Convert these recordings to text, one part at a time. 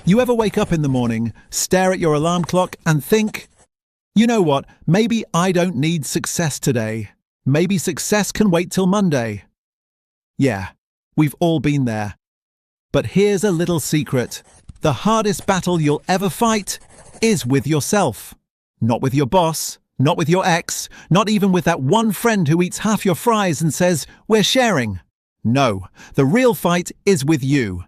You ever wake up in the morning, stare at your alarm clock and think, you know what, maybe I don't need success today. Maybe success can wait till Monday. Yeah, we've all been there. But here's a little secret. The hardest battle you'll ever fight is with yourself. Not with your boss, not with your ex, not even with that one friend who eats half your fries and says, we're sharing. No, the real fight is with you.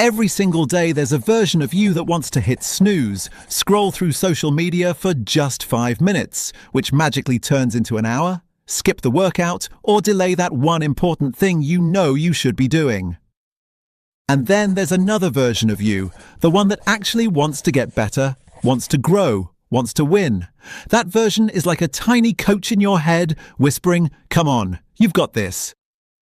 Every single day there's a version of you that wants to hit snooze, scroll through social media for just 5 minutes, which magically turns into an hour, skip the workout, or delay that one important thing you know you should be doing. And then there's another version of you, the one that actually wants to get better, wants to grow, wants to win. That version is like a tiny coach in your head, whispering, come on, you've got this.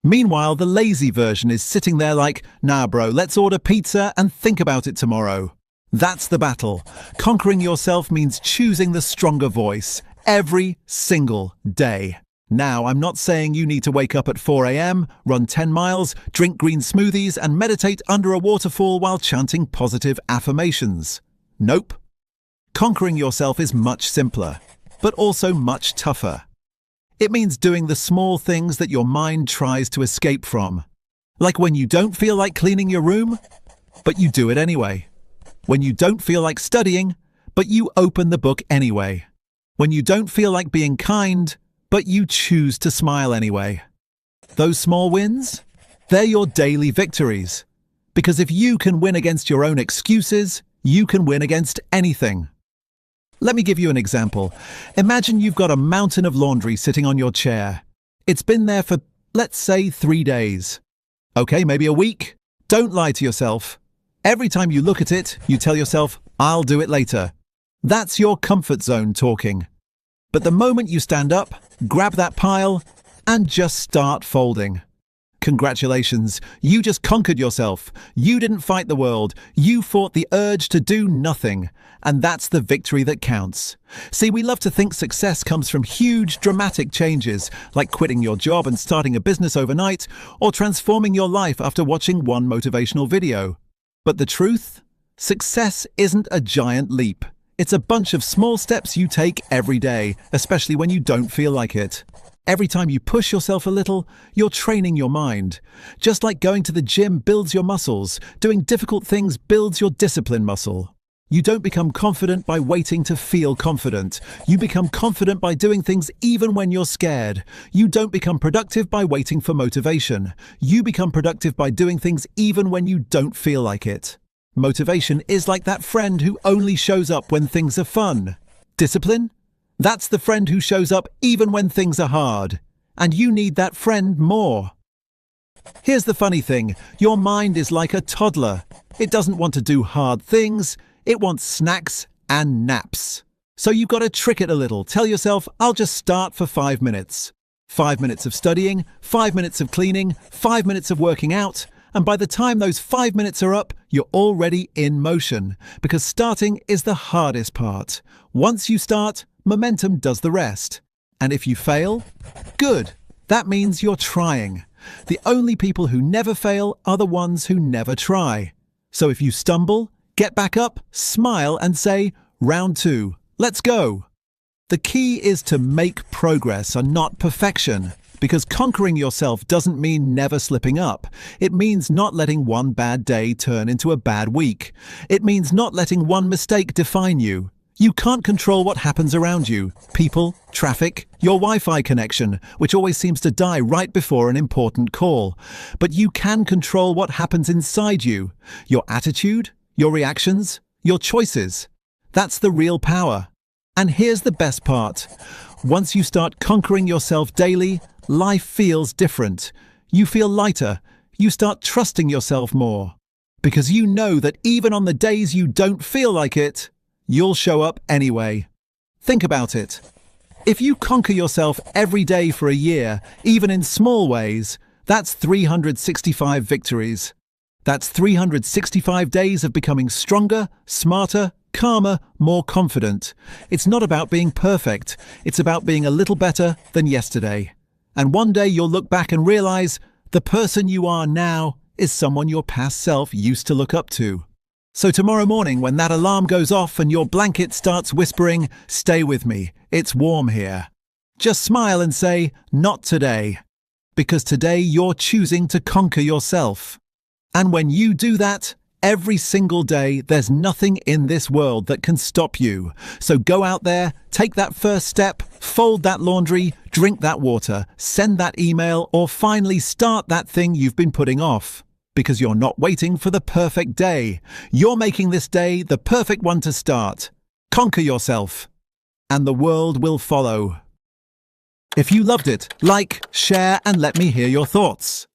Meanwhile, the lazy version is sitting there like, nah bro, let's order pizza and think about it tomorrow. That's the battle. Conquering yourself means choosing the stronger voice every single day. Now, I'm not saying you need to wake up at 4 a.m., run 10 miles, drink green smoothies, and meditate under a waterfall while chanting positive affirmations. Nope. Conquering yourself is much simpler, but also much tougher. It means doing the small things that your mind tries to escape from. Like when you don't feel like cleaning your room, but you do it anyway. When you don't feel like studying, but you open the book anyway. When you don't feel like being kind, but you choose to smile anyway. Those small wins? They're your daily victories. Because if you can win against your own excuses, you can win against anything. Let me give you an example. Imagine you've got a mountain of laundry sitting on your chair. It's been there for, let's say, 3 days. Okay, maybe a week. Don't lie to yourself. Every time you look at it, you tell yourself, I'll do it later. That's your comfort zone talking. But the moment you stand up, grab that pile, and just start folding. Congratulations, you just conquered yourself. You didn't fight the world. You fought the urge to do nothing. And that's the victory that counts. See, we love to think success comes from huge, dramatic changes, like quitting your job and starting a business overnight, or transforming your life after watching one motivational video. But the truth? Success isn't a giant leap. It's a bunch of small steps you take every day, especially when you don't feel like it. Every time you push yourself a little, you're training your mind. Just like going to the gym builds your muscles, doing difficult things builds your discipline muscle. You don't become confident by waiting to feel confident. You become confident by doing things even when you're scared. You don't become productive by waiting for motivation. You become productive by doing things even when you don't feel like it. Motivation is like that friend who only shows up when things are fun. Discipline? That's the friend who shows up even when things are hard. And you need that friend more. Here's the funny thing. Your mind is like a toddler. It doesn't want to do hard things. It wants snacks and naps. So you've got to trick it a little. Tell yourself, I'll just start for 5 minutes. 5 minutes of studying, 5 minutes of cleaning, 5 minutes of working out. And by the time those 5 minutes are up, you're already in motion. Because starting is the hardest part. Once you start, momentum does the rest. And if you fail, good. That means you're trying. The only people who never fail are the ones who never try. So if you stumble, get back up, smile and say, round 2, let's go. The key is to make progress and not perfection. Because conquering yourself doesn't mean never slipping up. It means not letting one bad day turn into a bad week. It means not letting one mistake define you. You can't control what happens around you. People, traffic, your Wi-Fi connection, which always seems to die right before an important call. But you can control what happens inside you. Your attitude, your reactions, your choices. That's the real power. And here's the best part. Once you start conquering yourself daily, life feels different. You feel lighter. You start trusting yourself more. Because you know that even on the days you don't feel like it, you'll show up anyway. Think about it. If you conquer yourself every day for a year, even in small ways, that's 365 victories. That's 365 days of becoming stronger, smarter, calmer, more confident. It's not about being perfect. It's about being a little better than yesterday. And one day you'll look back and realize the person you are now is someone your past self used to look up to. So tomorrow morning, when that alarm goes off and your blanket starts whispering, "Stay with me, it's warm here," just smile and say, "Not today." Because today you're choosing to conquer yourself. And when you do that, every single day, there's nothing in this world that can stop you. So go out there, take that first step, fold that laundry, drink that water, send that email, or finally start that thing you've been putting off. Because you're not waiting for the perfect day. You're making this day the perfect one to start. Conquer yourself, and the world will follow. If you loved it, like, share, and let me hear your thoughts.